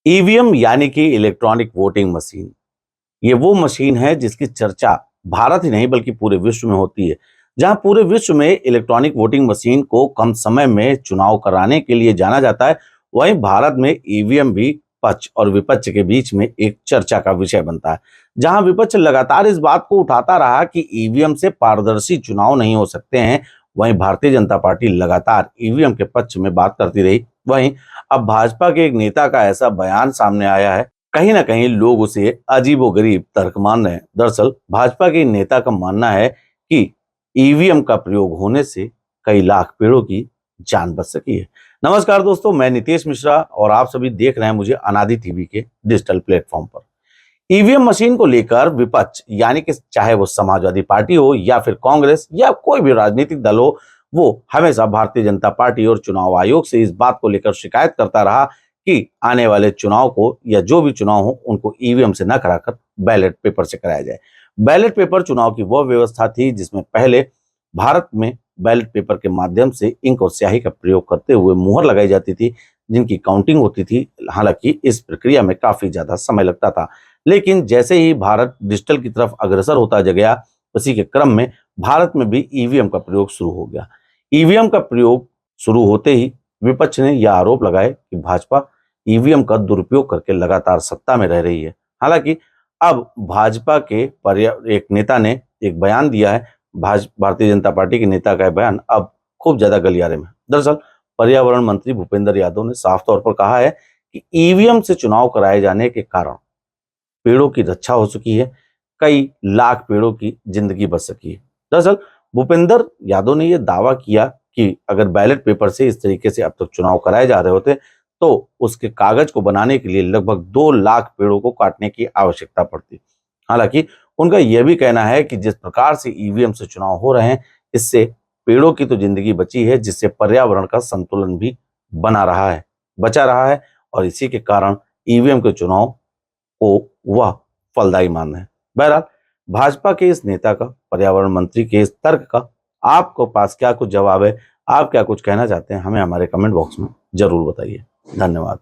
EVM यानी कि electronic voting machine. ये वो मशीन है जिसकी चर्चा भारत ही नहीं बल्कि पूरे विश्व में होती है। जहां पूरे विश्व में इलेक्ट्रॉनिक वोटिंग मशीन को कम समय में चुनाव कराने के लिए जाना जाता है, वहीं भारत में ईवीएम भी पक्ष और विपक्ष के बीच में एक चर्चा का विषय बनता है। जहां विपक्ष लगातार इस बात को उठाता रहा कि ईवीएम से पारदर्शी चुनाव नहीं हो सकते हैं, वहीं भारतीय जनता पार्टी लगातार ईवीएम के पक्ष में बात करती रही। वहीं अब भाजपा के एक नेता का ऐसा बयान सामने आया है, कहीं ना कहीं लोग उसे अजीबोगरीब तर्क मान रहे हैं। दरअसल भाजपा के नेता का मानना है कि ईवीएम का प्रयोग होने से कई लाख पेड़ों की जान बच सकी है। नमस्कार दोस्तों, मैं नितेश मिश्रा और आप सभी देख रहे हैं मुझे अनादि टीवी के डिजिटल प्लेटफॉर्म पर। ईवीएम मशीन को लेकर विपक्ष यानी कि चाहे वो समाजवादी पार्टी हो या फिर कांग्रेस या कोई भी राजनीतिक दल हो, वो हमेशा भारतीय जनता पार्टी और चुनाव आयोग से इस बात को लेकर शिकायत करता रहा कि आने वाले चुनाव को या जो भी चुनाव हो उनको ईवीएम से न कराकर बैलेट पेपर से कराया जाए। बैलेट पेपर चुनाव की वह व्यवस्था थी जिसमें पहले भारत में बैलेट पेपर के माध्यम से इंक और स्याही का प्रयोग करते हुए मुहर लगाई जाती थी, जिनकी काउंटिंग होती थी। हालांकि इस प्रक्रिया में काफी ज्यादा समय लगता था, लेकिन जैसे ही भारत डिजिटल की तरफ अग्रसर होता गया, उसी के क्रम में भारत में भी ईवीएम का प्रयोग शुरू हो गया। ईवीएम का प्रयोग शुरू होते ही विपक्ष ने यह आरोप लगाए कि भाजपा ईवीएम का दुरुपयोग करके लगातार सत्ता में रह रही है। हालांकि अब भाजपा के एक नेता ने एक बयान दिया है। भारतीय जनता पार्टी के नेता का बयान अब खूब ज्यादा गलियारे में। दरअसल पर्यावरण मंत्री भूपेंद्र यादव ने साफ तौर पर कहा है कि ईवीएम से चुनाव कराए जाने के कारण पेड़ों की रक्षा हो चुकी है, कई लाख पेड़ों की जिंदगी बच सकी है। दरअसल भूपेंद्र यादव ने यह दावा किया कि अगर बैलेट पेपर से इस तरीके से अब तक चुनाव कराए जा रहे होते तो उसके कागज को बनाने के लिए लगभग 2 लाख पेड़ों को काटने की आवश्यकता पड़ती। हालांकि उनका यह भी कहना है कि जिस प्रकार से ईवीएम से चुनाव हो रहे हैं, इससे पेड़ों की तो जिंदगी बची है, जिससे पर्यावरण का संतुलन भी बचा रहा है और इसी के कारण ईवीएम के चुनाव को वह फलदायी मान रहे हैं। बहरहाल भाजपा के इस नेता का, पर्यावरण मंत्री के इस तर्क का आपको पास क्या कुछ जवाब है, आप क्या कुछ कहना चाहते हैं, हमें हमारे कमेंट बॉक्स में जरूर बताइए। धन्यवाद।